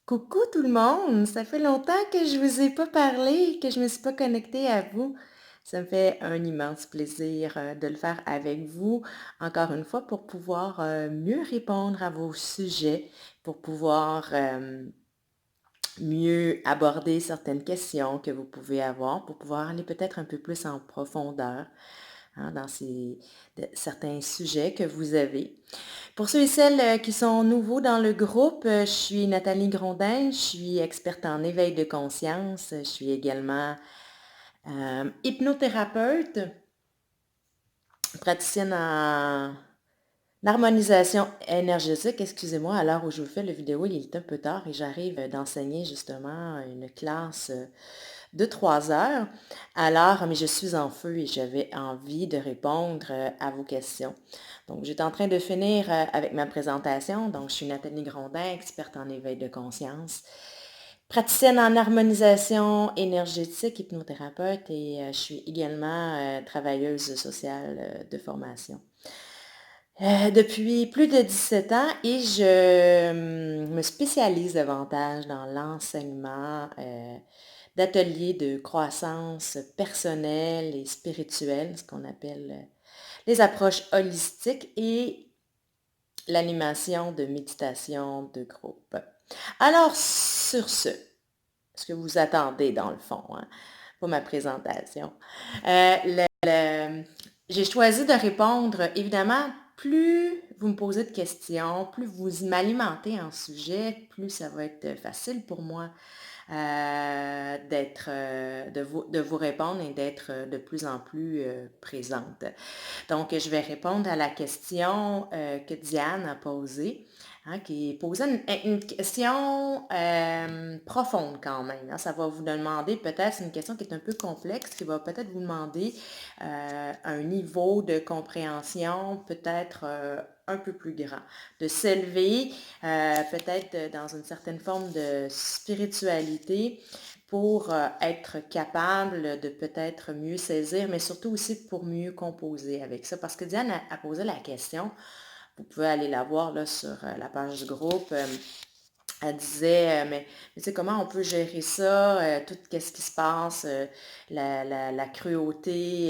Coucou tout le monde, ça fait longtemps que je vous ai pas parlé, que je me suis pas connectée à vous. Ça me fait un immense plaisir de le faire avec vous, encore une fois, pour pouvoir mieux répondre à vos sujets, pour pouvoir mieux aborder certaines questions que vous pouvez avoir, pour pouvoir aller peut-être un peu plus en profondeur dans certains sujets que vous avez. Pour ceux et celles qui sont nouveaux dans le groupe, je suis Nathalie Grondin, je suis experte en éveil de conscience, je suis également hypnothérapeute, praticienne en harmonisation énergétique, excusez-moi, à l'heure où je vous fais la vidéo, il est un peu tard et j'arrive d'enseigner justement une classe de 3 heures. Alors, mais je suis en feu et j'avais envie de répondre à vos questions. Donc, j'étais en train de finir avec ma présentation. Donc, je suis Nathalie Grondin, experte en éveil de conscience, praticienne en harmonisation énergétique, hypnothérapeute et je suis également travailleuse sociale de formation. Depuis plus de 17 ans et je me spécialise davantage dans l'enseignement d'ateliers de croissance personnelle et spirituelle, ce qu'on appelle les approches holistiques et l'animation de méditation de groupe. Alors, sur ce que vous attendez dans le fond, pour ma présentation, j'ai choisi de répondre, évidemment, plus vous me posez de questions, plus vous m'alimentez en sujet, plus ça va être facile pour moi de vous répondre et d'être de plus en plus présente. Donc, je vais répondre à la question que Diane a posée, qui posait une question profonde quand même. Ça va vous demander peut-être, c'est une question qui est un peu complexe, qui va peut-être vous demander un niveau de compréhension peut-être un peu plus grand, de s'élever peut-être dans une certaine forme de spiritualité pour être capable de peut-être mieux saisir, mais surtout aussi pour mieux composer avec ça. Parce que Diane a posé la question, vous pouvez aller la voir là, sur la page du groupe. Elle disait, mais tu sais, comment on peut gérer ça, tout ce qui se passe, la cruauté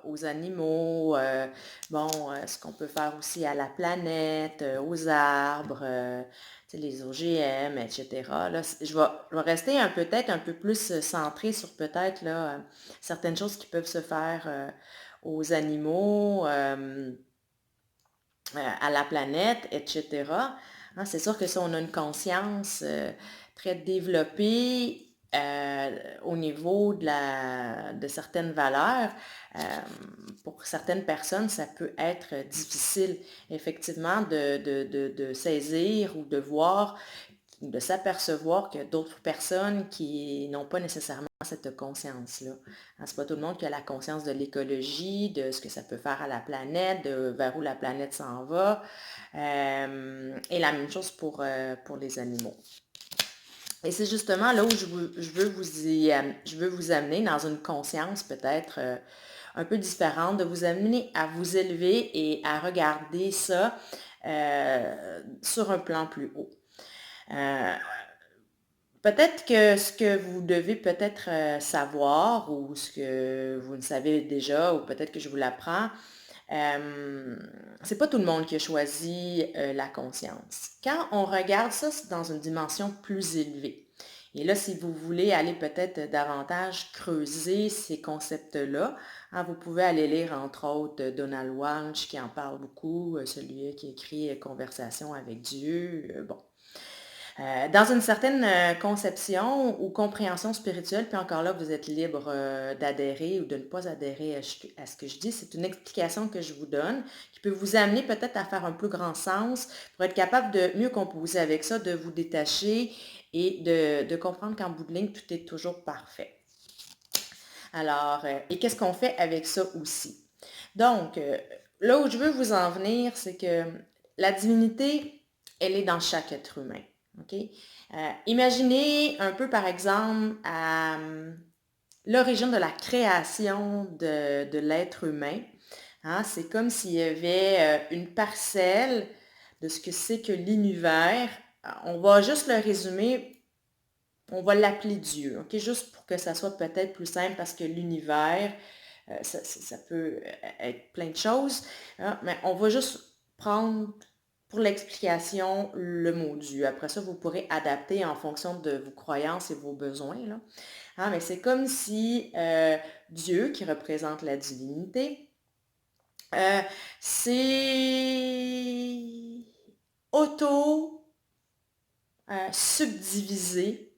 aux animaux, ce qu'on peut faire aussi à la planète, aux arbres, les OGM, etc. Là, je vais rester peut-être un peu plus centrée sur peut-être là, certaines choses qui peuvent se faire aux animaux, à la planète, etc. C'est sûr que si on a une conscience très développée au niveau de certaines valeurs, euh, pour certaines personnes, ça peut être difficile effectivement de saisir ou de voir, de s'apercevoir que d'autres personnes qui n'ont pas nécessairement cette conscience-là. C'est pas tout le monde qui a la conscience de l'écologie, de ce que ça peut faire à la planète, de vers où la planète s'en va. Et la même chose pour les animaux. Et c'est justement là où je veux vous amener dans une conscience peut-être un peu différente, de vous amener à vous élever et à regarder ça sur un plan plus haut. Peut-être que ce que vous devez peut-être savoir ou ce que vous ne savez déjà ou peut-être que je vous l'apprends, c'est pas tout le monde qui a choisi la conscience. Quand on regarde ça, c'est dans une dimension plus élevée. Et là, si vous voulez aller peut-être davantage creuser ces concepts-là, vous pouvez aller lire entre autres Donald Walsh qui en parle beaucoup, celui qui écrit Conversation avec Dieu. Dans une certaine conception ou compréhension spirituelle, puis encore là, vous êtes libre d'adhérer ou de ne pas adhérer à ce que je dis. C'est une explication que je vous donne qui peut vous amener peut-être à faire un plus grand sens pour être capable de mieux composer avec ça, de vous détacher et de comprendre qu'en bout de ligne, tout est toujours parfait. Alors, et qu'est-ce qu'on fait avec ça aussi? Donc, là où je veux vous en venir, c'est que la divinité, elle est dans chaque être humain. OK? Imaginez un peu, par exemple, à l'origine de la création de l'être humain. C'est comme s'il y avait une parcelle de ce que c'est que l'univers on va juste le résumer, on va l'appeler Dieu, OK? Juste pour que ça soit peut-être plus simple parce que l'univers, ça peut être plein de choses, hein, mais on va juste prendre pour l'explication le mot Dieu. Après ça, vous pourrez adapter en fonction de vos croyances et vos besoins, là. Hein, mais c'est comme si Dieu, qui représente la divinité, c'est auto subdivisé.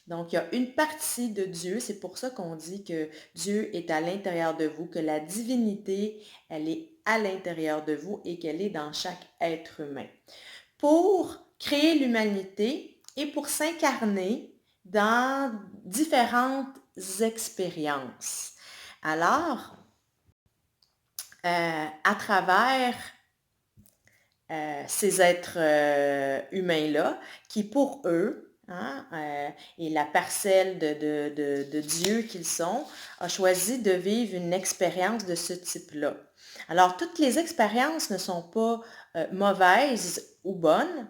Donc, il y a une partie de Dieu, c'est pour ça qu'on dit que Dieu est à l'intérieur de vous, que la divinité, elle est à l'intérieur de vous et qu'elle est dans chaque être humain. Pour créer l'humanité et pour s'incarner dans différentes expériences. Alors, à travers ces êtres humains-là, qui pour eux, hein, et la parcelle de Dieu qu'ils sont, a choisi de vivre une expérience de ce type-là. Alors, toutes les expériences ne sont pas mauvaises ou bonnes,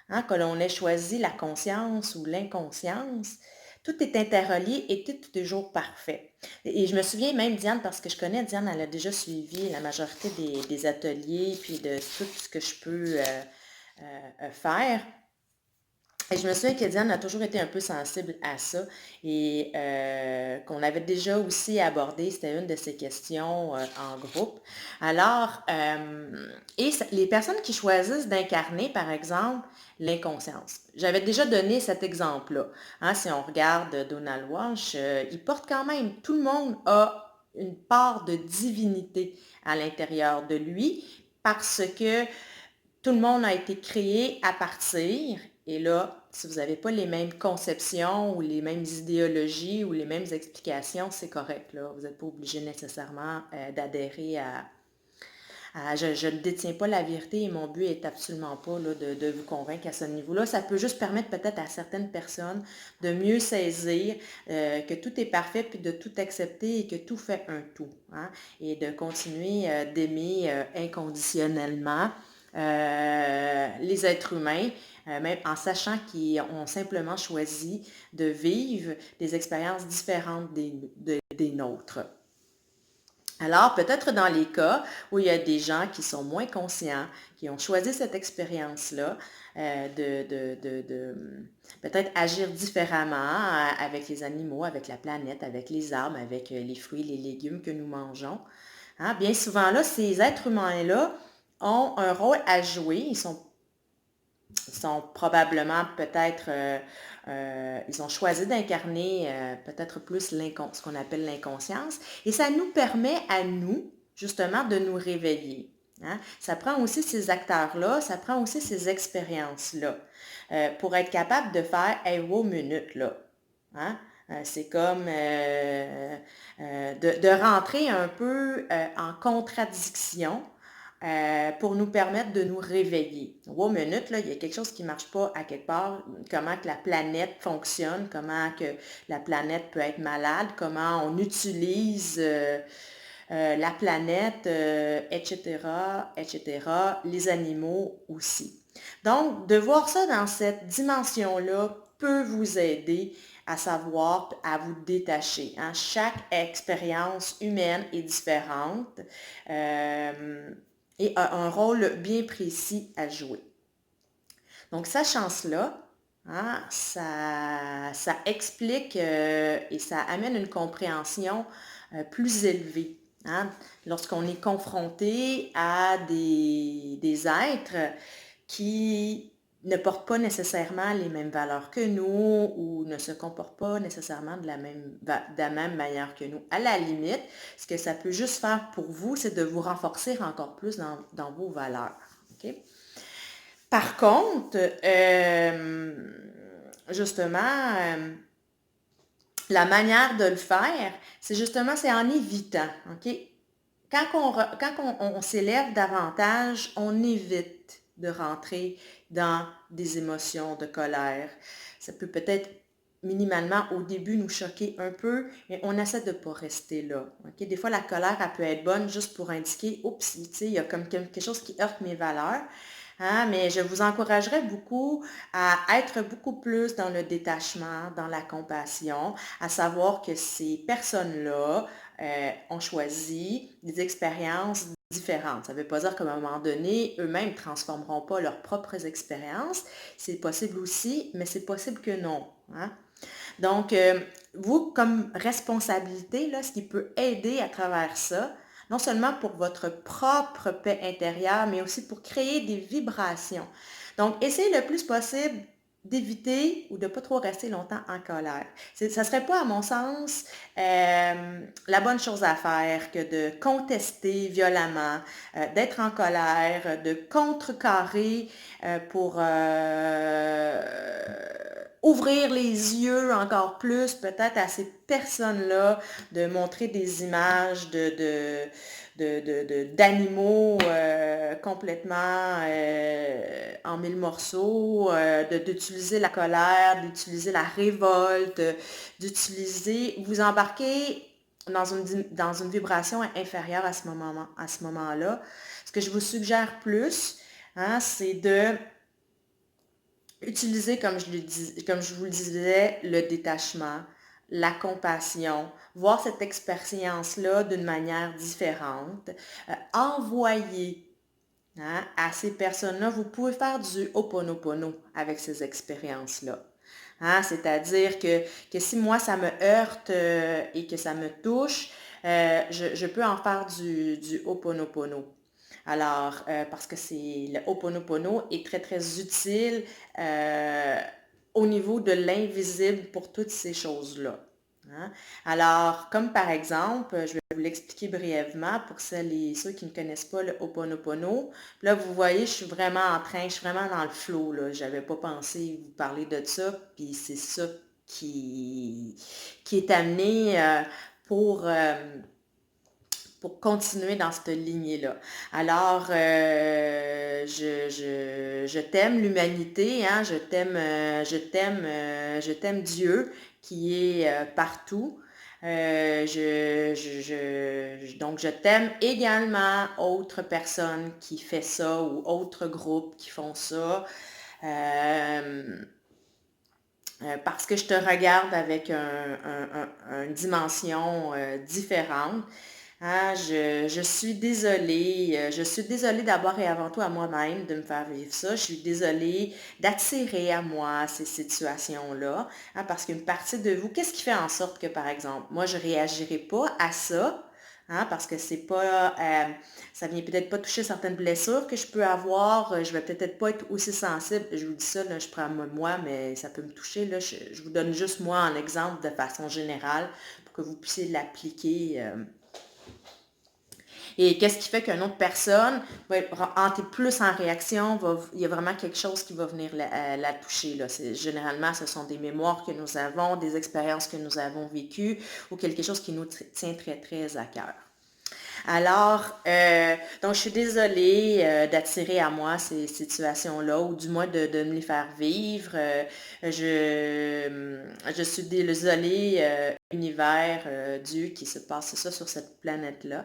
hein, que l'on ait choisi la conscience ou l'inconscience. Tout est interrelié et tout est toujours parfait. Et je me souviens même, Diane, parce que je connais Diane, elle a déjà suivi la majorité des ateliers, puis de tout ce que je peux faire. Et je me souviens que Diane a toujours été un peu sensible à ça et qu'on avait déjà aussi abordé, c'était une de ces questions en groupe. Alors, les personnes qui choisissent d'incarner, par exemple, l'inconscience. J'avais déjà donné cet exemple-là. Hein, si on regarde Donald Walsh, il porte quand même, tout le monde a une part de divinité à l'intérieur de lui parce que tout le monde a été créé à partir, et là, si vous n'avez pas les mêmes conceptions ou les mêmes idéologies ou les mêmes explications, c'est correct, là. Vous n'êtes pas obligé nécessairement d'adhérer je ne détiens pas la vérité et mon but est absolument pas là, de vous convaincre à ce niveau-là. Ça peut juste permettre peut-être à certaines personnes de mieux saisir que tout est parfait, puis de tout accepter et que tout fait un tout, hein, et de continuer d'aimer inconditionnellement les êtres humains, même en sachant qu'ils ont simplement choisi de vivre des expériences différentes des nôtres. Alors, peut-être dans les cas où il y a des gens qui sont moins conscients, qui ont choisi cette expérience-là, de peut-être agir différemment avec les animaux, avec la planète, avec les arbres, avec les fruits, les légumes que nous mangeons. Hein, bien souvent, là, ces êtres humains-là ont un rôle à jouer. Ils sont probablement peut-être, ils ont choisi d'incarner peut-être plus ce qu'on appelle l'inconscience. Et ça nous permet à nous, justement, de nous réveiller. Hein? Ça prend aussi ces acteurs-là, ça prend aussi ces expériences-là pour être capable de faire « Hey, wow, minute, là! Hein? » C'est comme de rentrer un peu en contradiction pour nous permettre de nous réveiller. Wow, minute, là, il y a quelque chose qui ne marche pas à quelque part. Comment que la planète fonctionne, comment que la planète peut être malade, comment on utilise la planète, etc., etc., les animaux aussi. Donc, de voir ça dans cette dimension-là peut vous aider à savoir, à vous détacher. Hein? Chaque expérience humaine est différente et a un rôle bien précis à jouer. Donc, sachant cela, hein, ça explique et ça amène une compréhension plus élevée. Hein, lorsqu'on est confronté à des êtres qui ne portent pas nécessairement les mêmes valeurs que nous ou ne se comportent pas nécessairement de la même manière que nous. À la limite, ce que ça peut juste faire pour vous, c'est de vous renforcer encore plus dans vos valeurs. Okay? Par contre, justement, la manière de le faire, c'est en évitant. Okay? Quand on s'élève davantage, on évite de rentrer dans des émotions de colère. Ça peut peut-être minimalement au début nous choquer un peu, mais on essaie de ne pas rester là. Okay? Des fois, la colère, elle peut être bonne juste pour indiquer, oups, il y a comme quelque chose qui heurte mes valeurs. hein, mais je vous encouragerais beaucoup à être beaucoup plus dans le détachement, dans la compassion, à savoir que ces personnes-là ont choisi des expériences différentes. Ça ne veut pas dire qu'à un moment donné, eux-mêmes ne transformeront pas leurs propres expériences. C'est possible aussi, mais c'est possible que non. Hein? Donc, vous, comme responsabilité, là, ce qui peut aider à travers ça, non seulement pour votre propre paix intérieure, mais aussi pour créer des vibrations. Donc, essayez le plus possible d'éviter ou de ne pas trop rester longtemps en colère. Ça ne serait pas, à mon sens, la bonne chose à faire que de contester violemment, d'être en colère, de contrecarrer pour ouvrir les yeux encore plus peut-être à ces personnes-là, de montrer des images d'animaux complètement en mille morceaux, d'utiliser la colère, d'utiliser la révolte, d'utiliser, vous embarquer dans une vibration inférieure à ce moment-là. Ce que je vous suggère plus, hein, c'est de utiliser, comme je vous le disais, le détachement, la compassion, voir cette expérience-là d'une manière différente, envoyer, hein, à ces personnes-là, vous pouvez faire du Ho'oponopono avec ces expériences-là. Hein, c'est-à-dire que si moi, ça me heurte et que ça me touche, je peux en faire du Ho'oponopono. Alors, parce que le Ho'oponopono est très, très utile euh, au niveau de l'invisible pour toutes ces choses-là. Hein? Alors, comme par exemple, je vais vous l'expliquer brièvement pour celles et ceux qui ne connaissent pas le Ho'oponopono. Là, vous voyez, je suis vraiment dans le flow, là. Je n'avais pas pensé vous parler de ça, puis c'est ça qui est amené pour... pour continuer dans cette lignée-là. Alors, je t'aime l'humanité, hein, je t'aime Dieu qui est partout. Donc, je t'aime également autres personnes qui font ça ou autres groupes qui font ça. Euh, Parce que je te regarde avec une dimension différente. Ah, je suis désolée d'abord et avant tout à moi-même de me faire vivre ça. Je suis désolée d'attirer à moi ces situations-là, hein, parce qu'une partie de vous, qu'est-ce qui fait en sorte que, par exemple, moi, je ne réagirai pas à ça, hein, parce que c'est pas, ça vient peut-être pas toucher certaines blessures que je peux avoir. Je vais peut-être pas être aussi sensible. Je vous dis ça, là, je prends moi, mais ça peut me toucher. Là, je vous donne juste moi en exemple de façon générale pour que vous puissiez l'appliquer. Et qu'est-ce qui fait qu'une autre personne va entrer plus en réaction, il y a vraiment quelque chose qui va venir la toucher. Là. Généralement, ce sont des mémoires que nous avons, des expériences que nous avons vécues ou quelque chose qui nous tient très, très à cœur. Alors, donc je suis désolée d'attirer à moi ces situations-là, ou du moins de me les faire vivre. Je suis désolée, univers, Dieu, qui se passe ça sur cette planète-là.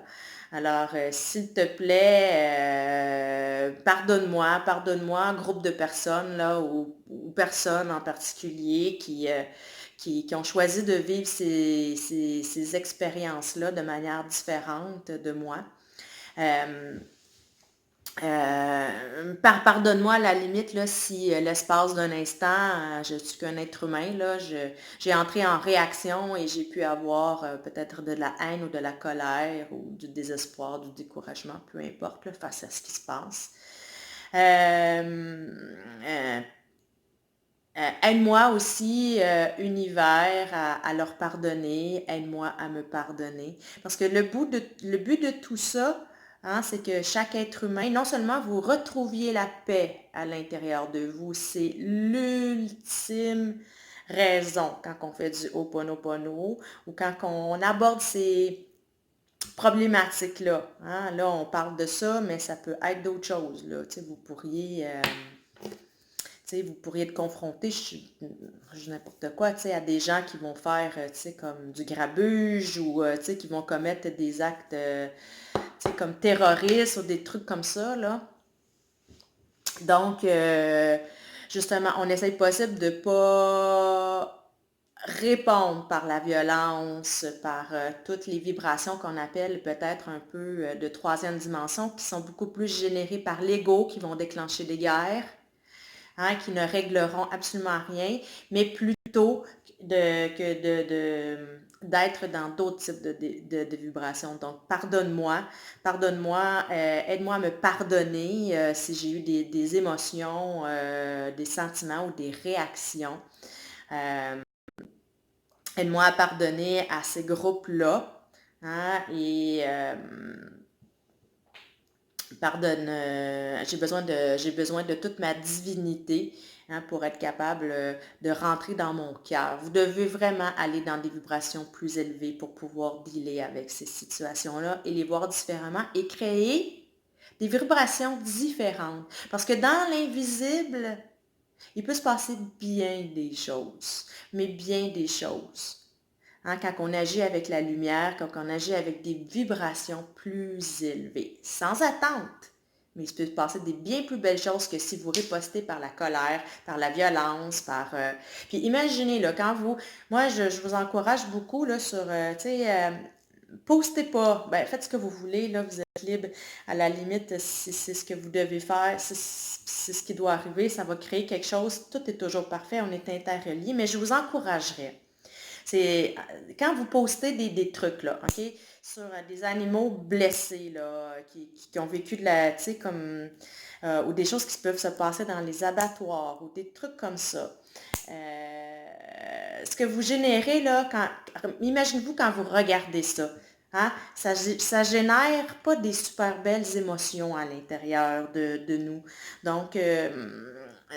Alors, s'il te plaît, pardonne-moi, groupe de personnes là, ou personnes en particulier qui ont choisi de vivre ces expériences-là de manière différente de moi. Euh, Pardonne-moi à la limite là, si l'espace d'un instant, je suis qu'un être humain, là, j'ai entré en réaction et j'ai pu avoir peut-être de la haine ou de la colère ou du désespoir, du découragement, peu importe, là, face à ce qui se passe. Euh, euh, Aide-moi aussi, univers, à leur pardonner. Aide-moi à me pardonner. Parce que le but de tout ça, hein, c'est que chaque être humain, non seulement vous retrouviez la paix à l'intérieur de vous, c'est l'ultime raison quand on fait du Ho'oponopono ou quand on aborde ces problématiques-là. Hein. Là, on parle de ça, mais ça peut être d'autres choses. Là. Tu sais, vous pourriez être confronté, je n'importe quoi, à des gens qui vont faire, comme du grabuge ou, qui vont commettre des actes, comme terroristes ou des trucs comme ça, là. Donc, justement, on essaye possible de ne pas répondre par la violence, par toutes les vibrations qu'on appelle peut-être un peu de troisième dimension, qui sont beaucoup plus générées par l'ego, qui vont déclencher des guerres, hein, qui ne régleront absolument rien, mais plutôt d'être dans d'autres types de vibrations. Donc, pardonne-moi, aide-moi à me pardonner si j'ai eu des émotions, des sentiments ou des réactions. Euh, Aide-moi à pardonner à ces groupes-là, hein, et pardonne, j'ai besoin de toute ma divinité, hein, pour être capable de rentrer dans mon cœur. Vous devez vraiment aller dans des vibrations plus élevées pour pouvoir dealer avec ces situations-là et les voir différemment et créer des vibrations différentes. Parce que dans l'invisible, il peut se passer bien des choses, mais bien des choses. Hein, quand on agit avec la lumière, quand on agit avec des vibrations plus élevées, sans attente. Mais il peut se passer des bien plus belles choses que si vous ripostez par la colère, par la violence, par... Puis imaginez, là, quand vous... Moi, je vous encourage beaucoup, là, sur, tu sais, postez pas. Ben, faites ce que vous voulez, là, vous êtes libre. À la limite, si c'est ce que vous devez faire, c'est ce qui doit arriver, ça va créer quelque chose. Tout est toujours parfait, on est interreliés, mais je vous encouragerais. C'est quand vous postez des trucs, là, OK, sur des animaux blessés, là, qui ont vécu de la, tu sais, comme, ou des choses qui peuvent se passer dans les abattoirs, ou des trucs comme ça. Ce que vous générez, là, imaginez-vous quand vous regardez ça. Hein? Ça génère pas des super belles émotions à l'intérieur de nous. Donc,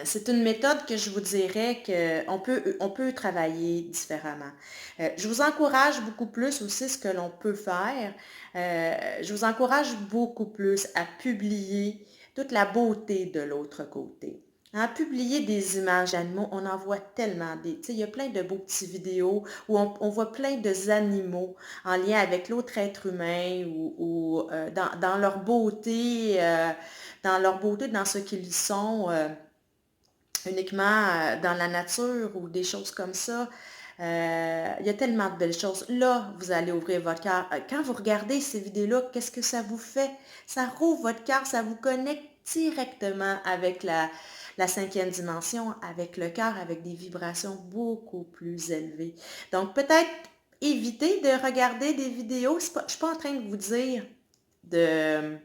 c'est une méthode que je vous dirais on peut travailler différemment. Je vous encourage beaucoup plus aussi ce que l'on peut faire. Je vous encourage beaucoup plus à publier toute la beauté de l'autre côté. Hein, publier des images d'animaux, on en voit tellement. Il y a plein de beaux petits vidéos où on voit plein d'animaux en lien avec l'autre être humain ou dans leur beauté, dans ce qu'ils sont. Uniquement dans la nature ou des choses comme ça. Il y a tellement de belles choses. Là, vous allez ouvrir votre cœur. Quand vous regardez ces vidéos-là, qu'est-ce que ça vous fait? Ça rouvre votre cœur, ça vous connecte directement avec la cinquième dimension, avec le cœur, avec des vibrations beaucoup plus élevées. Donc, peut-être éviter de regarder des vidéos. Je ne suis pas en train de vous dire de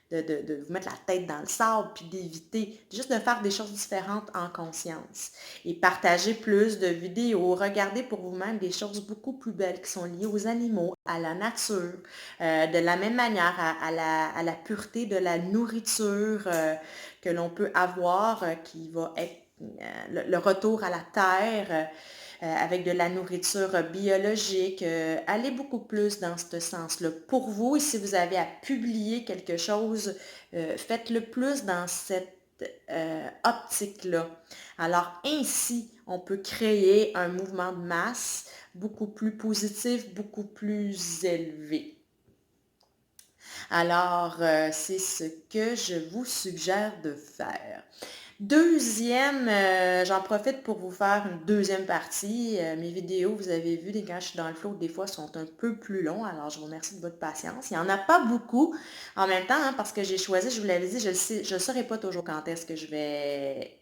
de vous mettre la tête dans le sable, puis d'éviter, juste de faire des choses différentes en conscience. Et partager plus de vidéos, regarder pour vous-même des choses beaucoup plus belles qui sont liées aux animaux, à la nature, de la même manière à la pureté de la nourriture que l'on peut avoir, qui va être le retour à la terre, avec de la nourriture biologique. Allez beaucoup plus dans ce sens-là. Pour vous, et si vous avez à publier quelque chose, faites-le plus dans cette optique-là. Alors ainsi, on peut créer un mouvement de masse beaucoup plus positif, beaucoup plus élevé. Alors, c'est ce que je vous suggère de faire. Deuxième, j'en profite pour vous faire une deuxième partie. Mes vidéos, vous avez vu, quand je suis dans le flow, des fois, sont un peu plus longs. Alors, je vous remercie de votre patience. Il n'y en a pas beaucoup en même temps, hein, parce que j'ai choisi, je vous l'avais dit, je ne saurais pas toujours quand est-ce que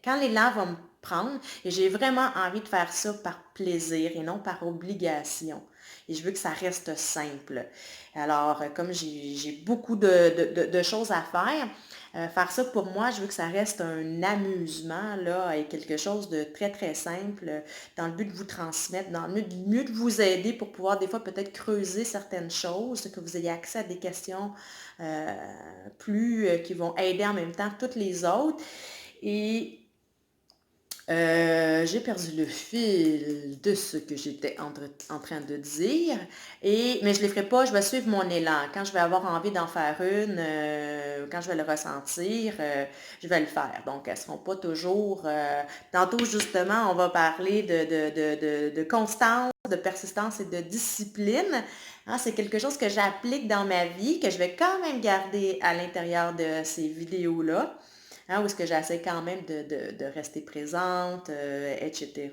quand l'élan va me prendre. Et j'ai vraiment envie de faire ça par plaisir et non par obligation. Et je veux que ça reste simple. Alors, comme j'ai beaucoup de choses à faire ça pour moi, je veux que ça reste un amusement là, et quelque chose de très, très simple dans le but de vous transmettre, dans le mieux de vous aider pour pouvoir des fois peut-être creuser certaines choses, que vous ayez accès à des questions qui vont aider en même temps toutes les autres. Et j'ai perdu le fil de ce que j'étais en train de dire, mais je ne les ferai pas, je vais suivre mon élan. Quand je vais avoir envie d'en faire une, quand je vais le ressentir, je vais le faire. Donc, elles ne seront pas toujours... tantôt, justement, on va parler de constance, de persistance et de discipline. Hein, c'est quelque chose que j'applique dans ma vie, que je vais quand même garder à l'intérieur de ces vidéos-là. hein, où est-ce que j'essaie quand même de rester présente, etc.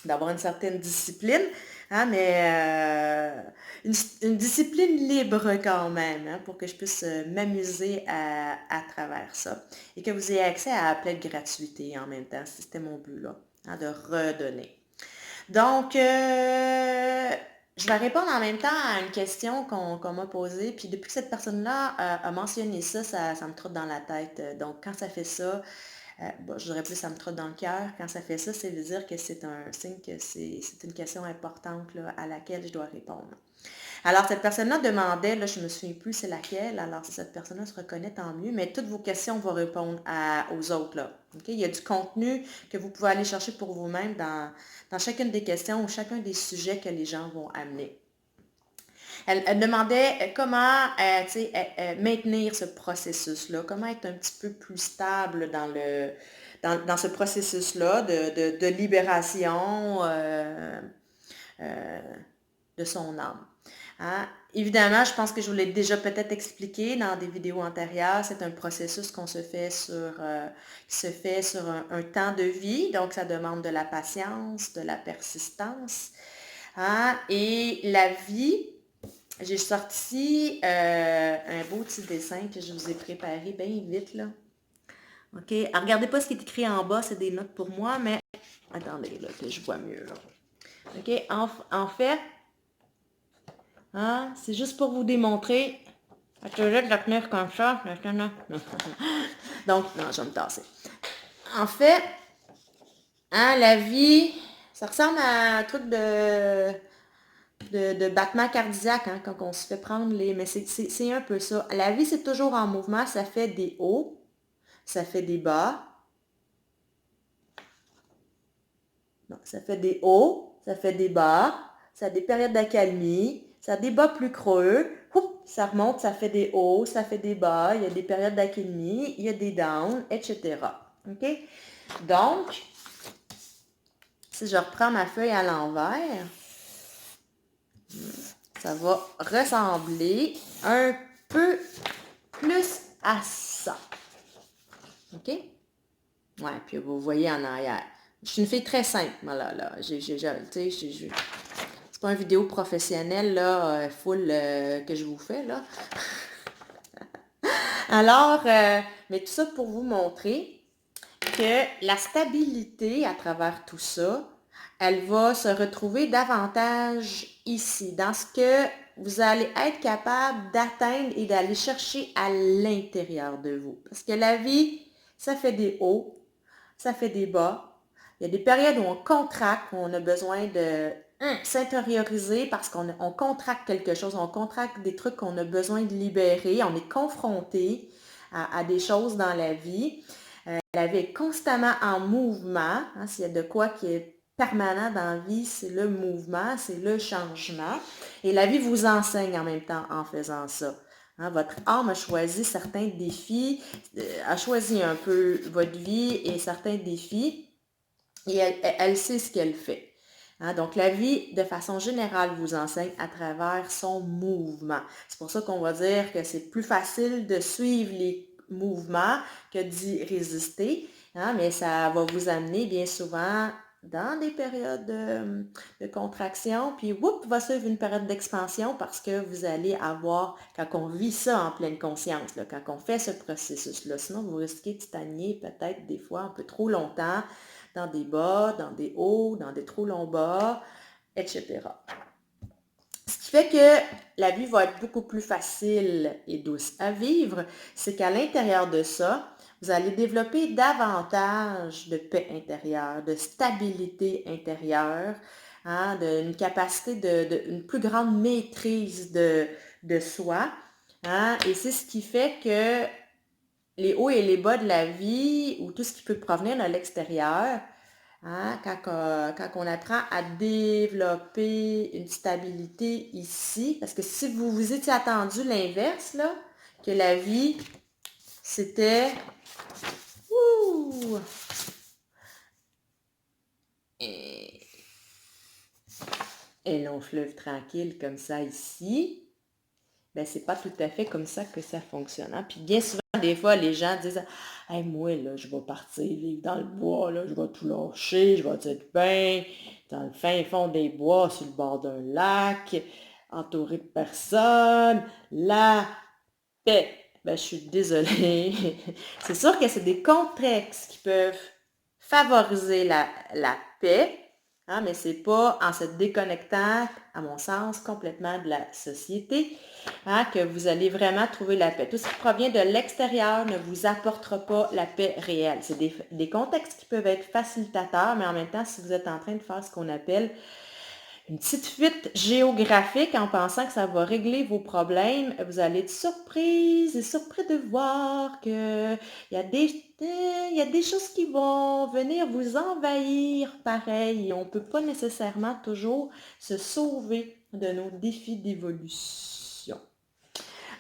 D'avoir une certaine discipline, hein, mais une discipline libre quand même, hein, pour que je puisse m'amuser à travers ça. Et que vous ayez accès à plein de gratuité en même temps. C'était mon but, là, hein, de redonner. Donc, je vais répondre en même temps à une question qu'on m'a posée. Puis depuis que cette personne-là a mentionné ça, ça me trotte dans la tête. Donc, quand ça fait ça, bon, je dirais plus ça me trotte dans le cœur. Quand ça fait ça, c'est de dire que c'est un signe que c'est une question importante là, à laquelle je dois répondre. Alors, cette personne-là demandait, là, je me souviens plus c'est laquelle, alors si cette personne-là se reconnaît, tant mieux, mais toutes vos questions vont répondre aux autres, là. Okay? Il y a du contenu que vous pouvez aller chercher pour vous-même dans chacune des questions ou chacun des sujets que les gens vont amener. Elle demandait comment maintenir ce processus-là, comment être un petit peu plus stable dans ce processus-là de libération euh, de son âme. Hein? Évidemment, je pense que je vous l'ai déjà peut-être expliqué dans des vidéos antérieures, c'est un processus qui se fait sur un temps de vie, donc ça demande de la patience, de la persistance. Hein? Et la vie, j'ai sorti un beau petit dessin que je vous ai préparé bien vite, là. OK? Alors, regardez pas ce qui est écrit en bas, c'est des notes pour moi, mais attendez, là, que je vois mieux, là. OK? En fait, hein, c'est juste pour vous démontrer. Je vais de la tenir comme ça. Donc, non, je vais me tasser. En fait, hein, la vie, ça ressemble à un truc de battement cardiaque, hein, quand on se fait prendre les... Mais c'est un peu ça. La vie, c'est toujours en mouvement. Ça fait des hauts, ça fait des bas. Non, ça fait des hauts, ça fait des bas. Ça a des périodes d'accalmie. Ça a des bas plus creux. Ça remonte, ça fait des hauts, ça fait des bas. Il y a des périodes d'accalmie, il y a des downs, etc. OK? Donc, si je reprends ma feuille à l'envers, ça va ressembler un peu plus à ça. OK? Ouais, puis vous voyez en arrière. Je suis une fille très simple, voilà, là. C'est pas une vidéo professionnelle, là, full que je vous fais, là. Alors, mais tout ça pour vous montrer que la stabilité à travers tout ça, elle va se retrouver davantage ici, dans ce que vous allez être capable d'atteindre et d'aller chercher à l'intérieur de vous. Parce que la vie, ça fait des hauts, ça fait des bas. Il y a des périodes où on contracte, où on a besoin de s'intérioriser parce qu'on contracte quelque chose, on contracte des trucs qu'on a besoin de libérer, on est confronté à des choses dans la vie. La vie est constamment en mouvement. Hein, s'il y a de quoi qui est permanent dans la vie, c'est le mouvement, c'est le changement. Et la vie vous enseigne en même temps en faisant ça. Hein, votre âme a choisi certains défis, a choisi un peu votre vie et certains défis, et elle sait ce qu'elle fait. Hein, donc la vie, de façon générale, vous enseigne à travers son mouvement. C'est pour ça qu'on va dire que c'est plus facile de suivre les mouvements que d'y résister, hein, mais ça va vous amener bien souvent dans des périodes de contraction, puis va suivre une période d'expansion parce que vous allez avoir, quand on vit ça en pleine conscience, là, quand on fait ce processus-là, sinon vous risquez de stagner peut-être des fois un peu trop longtemps dans des bas, dans des hauts, dans des trop longs bas, etc. Ce qui fait que la vie va être beaucoup plus facile et douce à vivre, c'est qu'à l'intérieur de ça, vous allez développer davantage de paix intérieure, de stabilité intérieure, hein, une capacité une plus grande maîtrise de soi. Hein, et c'est ce qui fait que les hauts et les bas de la vie, ou tout ce qui peut provenir de l'extérieur, hein, quand on apprend à développer une stabilité ici, parce que si vous vous étiez attendu l'inverse, là, que la vie, c'était ouh, et, un long fleuve tranquille comme ça ici, ben c'est pas tout à fait comme ça que ça fonctionne. Hein. Puis bien souvent, des fois, les gens disent hey, moi, là, je vais partir vivre dans le bois, là, je vais tout lâcher, je vais être bien dans le fin fond des bois, sur le bord d'un lac, entouré de personnes, la paix. Ben, je suis désolée. C'est sûr que c'est des contextes qui peuvent favoriser la paix, hein, mais c'est pas en se déconnectant, à mon sens, complètement de la société, hein, que vous allez vraiment trouver la paix. Tout ce qui provient de l'extérieur ne vous apportera pas la paix réelle. C'est des contextes qui peuvent être facilitateurs, mais en même temps, si vous êtes en train de faire ce qu'on appelle une petite fuite géographique en pensant que ça va régler vos problèmes, vous allez être surprise et surpris de voir que il y a des choses qui vont venir vous envahir pareil. On ne peut pas nécessairement toujours se sauver de nos défis d'évolution.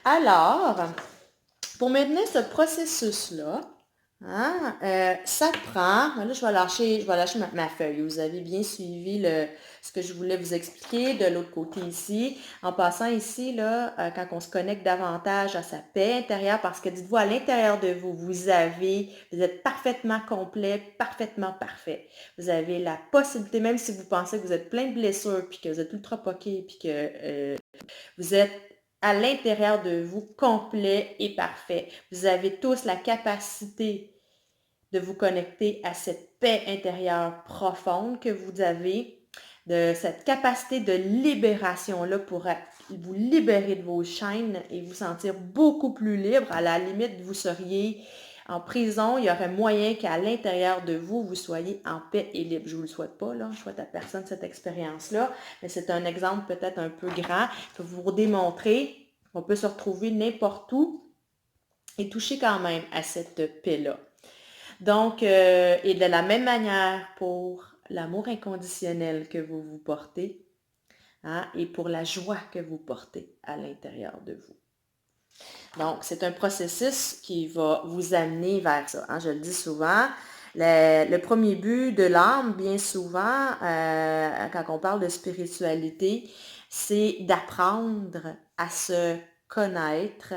Alors, pour mener ce processus-là, hein, ça prend, là je vais lâcher ma feuille. Vous avez bien suivi ce que je voulais vous expliquer de l'autre côté ici. En passant ici, là, quand on se connecte davantage à sa paix intérieure, parce que dites-vous, à l'intérieur de vous, vous êtes parfaitement complet, parfaitement parfait. Vous avez la possibilité, même si vous pensez que vous êtes plein de blessures, puis que vous êtes ultra poqué, puis que vous êtes à l'intérieur de vous complet et parfait. Vous avez tous la capacité de vous connecter à cette paix intérieure profonde que vous avez, de cette capacité de libération-là pour vous libérer de vos chaînes et vous sentir beaucoup plus libre. À la limite, vous seriez en prison, il y aurait moyen qu'à l'intérieur de vous, vous soyez en paix et libre. Je ne vous le souhaite pas, là. Je souhaite à personne cette expérience-là, mais c'est un exemple peut-être un peu grand pour vous démontrer qu'on peut se retrouver n'importe où et toucher quand même à cette paix-là. Donc, et de la même manière pour l'amour inconditionnel que vous vous portez, hein, et pour la joie que vous portez à l'intérieur de vous. Donc, c'est un processus qui va vous amener vers ça. Hein, je le dis souvent, le premier but de l'âme, bien souvent, quand on parle de spiritualité, c'est d'apprendre à se connaître,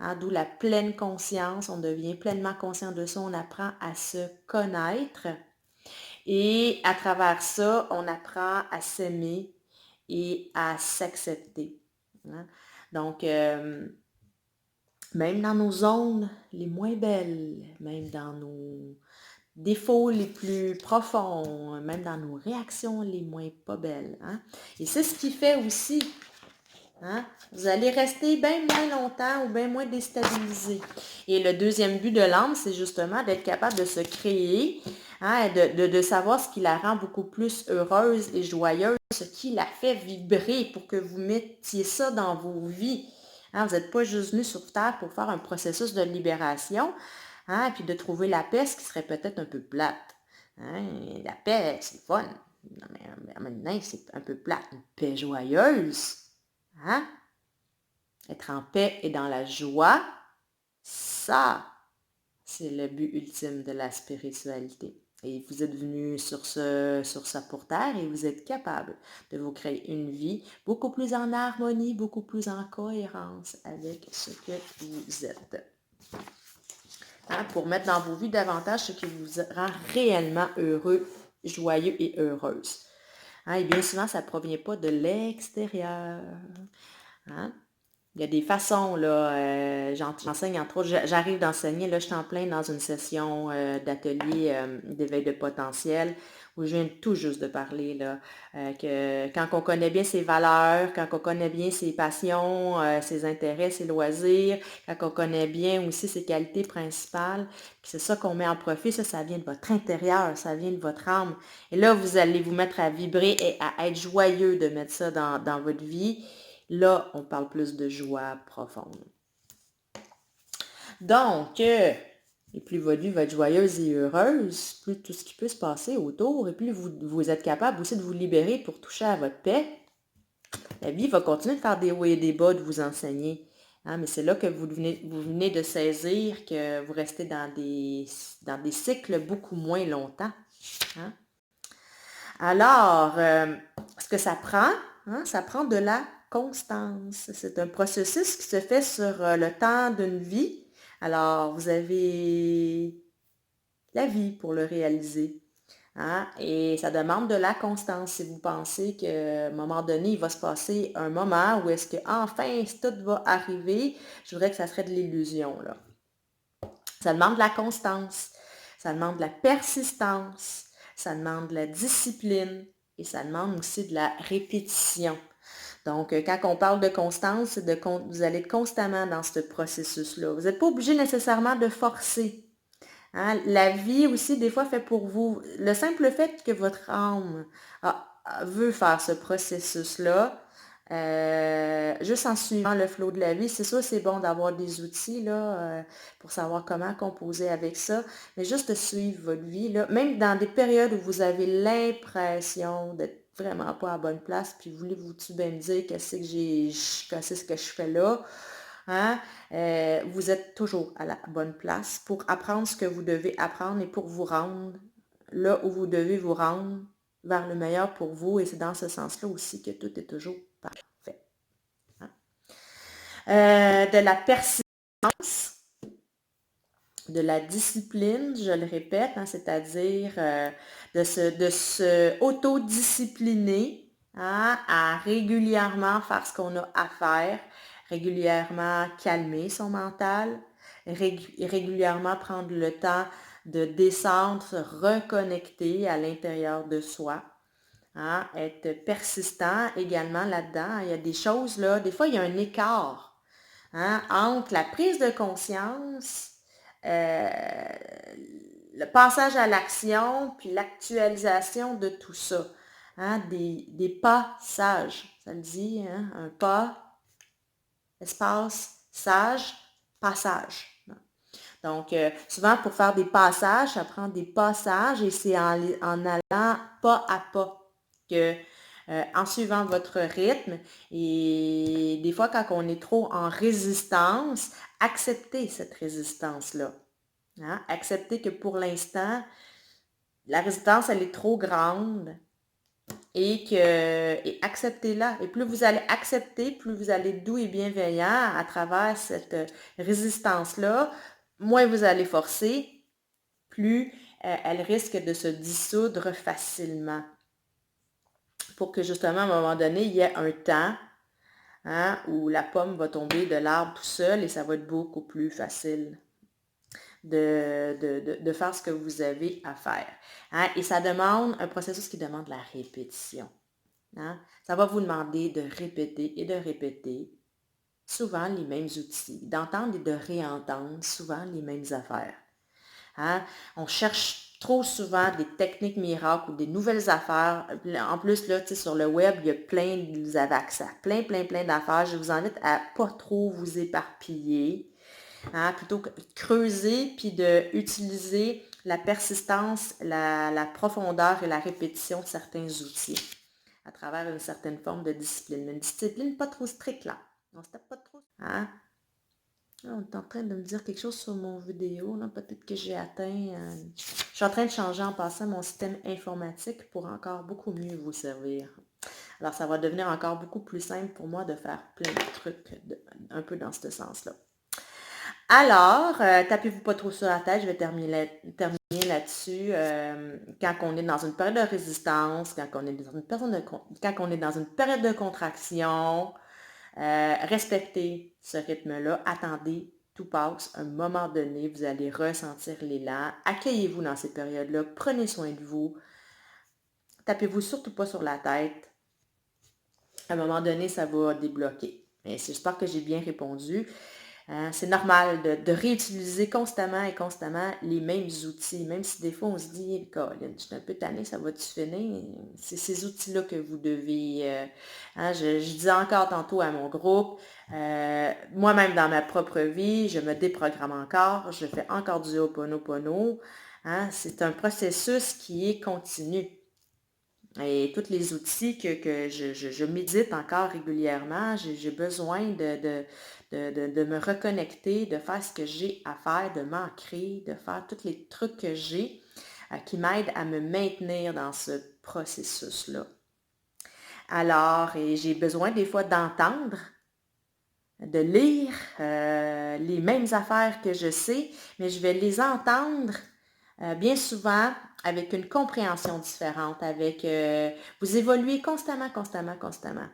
hein, d'où la pleine conscience. On devient pleinement conscient de ça, on apprend à se connaître. Et à travers ça, on apprend à s'aimer et à s'accepter. Hein. Donc, même dans nos zones les moins belles, même dans nos défauts les plus profonds, même dans nos réactions les moins pas belles. Hein? Et c'est ce qui fait aussi, hein? Vous allez rester bien moins longtemps ou bien moins déstabilisé. Et le deuxième but de l'âme, c'est justement d'être capable de se créer, hein, de savoir ce qui la rend beaucoup plus heureuse et joyeuse, ce qui la fait vibrer pour que vous mettiez ça dans vos vies. Hein, vous n'êtes pas juste venu sur Terre pour faire un processus de libération, hein, puis de trouver la paix, ce qui serait peut-être un peu plate. Hein, la paix, c'est fun. Mais maintenant, c'est un peu plate. Une paix joyeuse. Hein? Être en paix et dans la joie, ça, c'est le but ultime de la spiritualité. Et vous êtes venu sur ça pour terre et vous êtes capable de vous créer une vie beaucoup plus en harmonie, beaucoup plus en cohérence avec ce que vous êtes. Hein, pour mettre dans vos vies davantage ce qui vous rend réellement heureux, joyeux et heureuse. Hein, et bien souvent, ça ne provient pas de l'extérieur. Hein? Il y a des façons, là, j'enseigne entre autres, j'arrive d'enseigner, là, je suis en plein dans une session d'atelier d'éveil de potentiel où je viens tout juste de parler, là, que quand on connaît bien ses valeurs, quand on connaît bien ses passions, ses intérêts, ses loisirs, quand on connaît bien aussi ses qualités principales, c'est ça qu'on met en profit, ça vient de votre intérieur, ça vient de votre âme. Et là, vous allez vous mettre à vibrer et à être joyeux de mettre ça dans votre vie. Là, on parle plus de joie profonde. Donc, et plus votre vie va être joyeuse et heureuse, plus tout ce qui peut se passer autour, et plus vous êtes capable aussi de vous libérer pour toucher à votre paix, la vie va continuer de faire des hauts et des bas, de vous enseigner. Hein, mais c'est là que vous venez de saisir que vous restez dans des cycles beaucoup moins longtemps. Alors, ce que ça prend, hein, ça prend de la constance. C'est un processus qui se fait sur le temps d'une vie. Alors, vous avez la vie pour le réaliser. Hein? Et ça demande de la constance. Si vous pensez qu'à un moment donné, il va se passer un moment où est-ce que enfin tout va arriver, je voudrais que ça serait de l'illusion, là. Ça demande de la constance, ça demande de la persistance, ça demande de la discipline et ça demande aussi de la répétition. Donc, quand on parle de constance, c'est vous allez être constamment dans ce processus-là. Vous n'êtes pas obligé nécessairement de forcer. Hein? La vie aussi, des fois, fait pour vous. Le simple fait que votre âme veut faire ce processus-là, juste en suivant le flot de la vie, c'est sûr, c'est bon d'avoir des outils là, pour savoir comment composer avec ça, mais juste de suivre votre vie, là, même dans des périodes où vous avez l'impression d'être vraiment pas à la bonne place, puis voulez-vous-tu bien me dire qu'est-ce que je fais là? Hein? Vous êtes toujours à la bonne place pour apprendre ce que vous devez apprendre et pour vous rendre là où vous devez vous rendre vers le meilleur pour vous. Et c'est dans ce sens-là aussi que tout est toujours parfait. Hein? De la persistance, de la discipline, je le répète, hein, c'est-à-dire de se autodiscipliner, hein, à régulièrement faire ce qu'on a à faire, régulièrement calmer son mental, régulièrement prendre le temps de descendre, se reconnecter à l'intérieur de soi. Hein, être persistant également là-dedans. Il y a des choses là, des fois il y a un écart, hein, entre la prise de conscience, euh, le passage à l'action, puis l'actualisation de tout ça. Hein, des passages, ça le dit, hein, un pas, espace, sage, passage. Donc, souvent, pour faire des passages, ça prend des passages et c'est en allant pas à pas que, en suivant votre rythme et des fois, quand on est trop en résistance, acceptez cette résistance-là. Hein? Acceptez que pour l'instant, la résistance, elle est trop grande et acceptez-la. Et plus vous allez accepter, plus vous allez être doux et bienveillant à travers cette résistance-là, moins vous allez forcer, plus elle risque de se dissoudre facilement. Pour que justement, à un moment donné, il y ait un temps, hein, où la pomme va tomber de l'arbre tout seul et ça va être beaucoup plus facile de faire ce que vous avez à faire. Hein? Et ça demande un processus qui demande la répétition. Hein? Ça va vous demander de répéter et de répéter souvent les mêmes outils, d'entendre et de réentendre souvent les mêmes affaires. Hein? On cherche trop souvent des techniques miracles ou des nouvelles affaires. En plus, là, sur le web, il y a vous avez accès à plein d'affaires. Je vous invite à pas trop vous éparpiller. Hein, plutôt que de creuser puis d'utiliser la persistance, la profondeur et la répétition de certains outils à travers une certaine forme de discipline. Une discipline pas trop stricte là. On se tape pas trop. Hein? Là, on est en train de me dire quelque chose sur mon vidéo. Peut-être que j'ai atteint... Je suis en train de changer en passant mon système informatique pour encore beaucoup mieux vous servir. Alors, ça va devenir encore beaucoup plus simple pour moi de faire plein de trucs un peu dans ce sens-là. Alors, tapez-vous pas trop sur la tête, je vais terminer là-dessus. Quand on est dans une période de résistance, quand on est dans une période de contraction, respectez ce rythme-là, attendez, tout passe. À un moment donné, vous allez ressentir l'élan. Accueillez-vous dans ces périodes-là, prenez soin de vous. Tapez-vous surtout pas sur la tête. À un moment donné, ça va débloquer. Mais j'espère que j'ai bien répondu. C'est normal de réutiliser constamment les mêmes outils, même si des fois on se dit, Colin, je suis un peu tannée, ça va-tu finir? C'est ces outils-là que vous devez... je disais encore tantôt à mon groupe, moi-même dans ma propre vie, je me déprogramme encore, je fais encore du Ho'oponopono. Hein, c'est un processus qui est continu. Et tous les outils que je médite encore régulièrement, j'ai besoin de me reconnecter, de faire ce que j'ai à faire, de m'ancrer, de faire tous les trucs que j'ai qui m'aident à me maintenir dans ce processus-là. Alors, et j'ai besoin des fois d'entendre, de lire les mêmes affaires que je sais, mais je vais les entendre bien souvent avec une compréhension différente, avec vous évoluez constamment, constamment, constamment.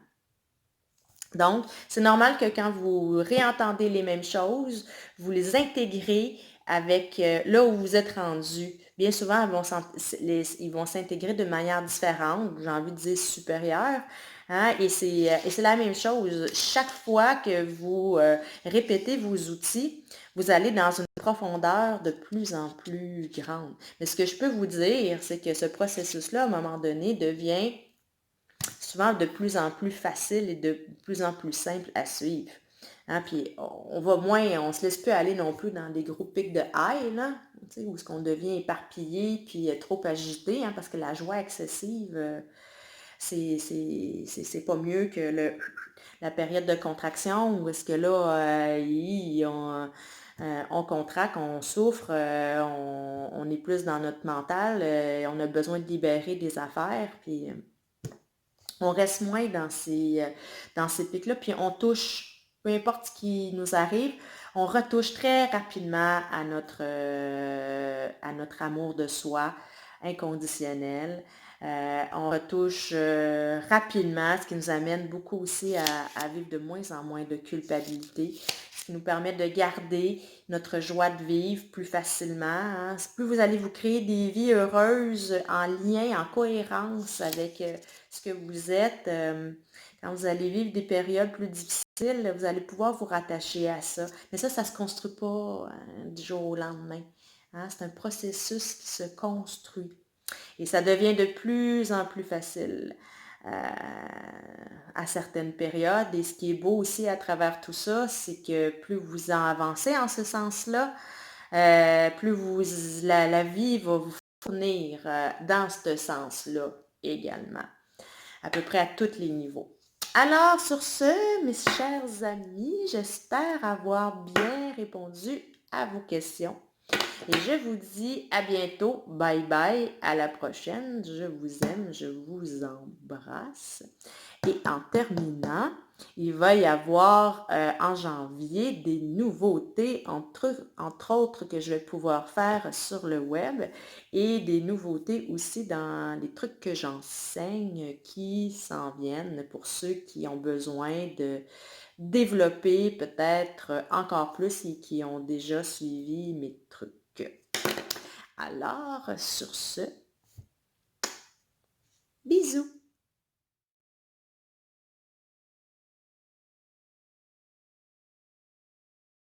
Donc, c'est normal que quand vous réentendez les mêmes choses, vous les intégrez avec là où vous êtes rendu. Bien souvent, ils vont s'intégrer de manière différente, j'ai envie de dire supérieure. Hein, et c'est la même chose. Chaque fois que vous répétez vos outils, vous allez dans une profondeur de plus en plus grande. Mais ce que je peux vous dire, c'est que ce processus-là, à un moment donné, devient souvent de plus en plus facile et de plus en plus simple à suivre. Hein, puis on va moins, on se laisse plus aller non plus dans des gros pics de high, là, où est-ce qu'on devient éparpillé puis trop agité, hein, parce que la joie excessive, c'est pas mieux que la période de contraction où est-ce que là, on contracte, on souffre, on est plus dans notre mental, on a besoin de libérer des affaires, puis on reste moins dans ces pics-là, puis on touche, peu importe ce qui nous arrive, on retouche très rapidement à notre amour de soi inconditionnel. On retouche rapidement, ce qui nous amène beaucoup aussi à vivre de moins en moins de culpabilité, ce qui nous permet de garder notre joie de vivre plus facilement. Hein. Plus vous allez vous créer des vies heureuses en lien, en cohérence avec ce que vous êtes, quand vous allez vivre des périodes plus difficiles, vous allez pouvoir vous rattacher à ça. Mais ça ne se construit pas du jour au lendemain. Hein? C'est un processus qui se construit. Et ça devient de plus en plus facile à certaines périodes. Et ce qui est beau aussi à travers tout ça, c'est que plus vous en avancez en ce sens-là, plus la vie va vous fournir dans ce sens-là également, à peu près à tous les niveaux. Alors, sur ce, mes chers amis, j'espère avoir bien répondu à vos questions. Et je vous dis à bientôt. Bye bye. À la prochaine. Je vous aime. Je vous embrasse. Et en terminant, il va y avoir en janvier des nouveautés, entre autres, que je vais pouvoir faire sur le web et des nouveautés aussi dans les trucs que j'enseigne qui s'en viennent pour ceux qui ont besoin de développer peut-être encore plus et qui ont déjà suivi mes trucs. Alors, sur ce, bisous!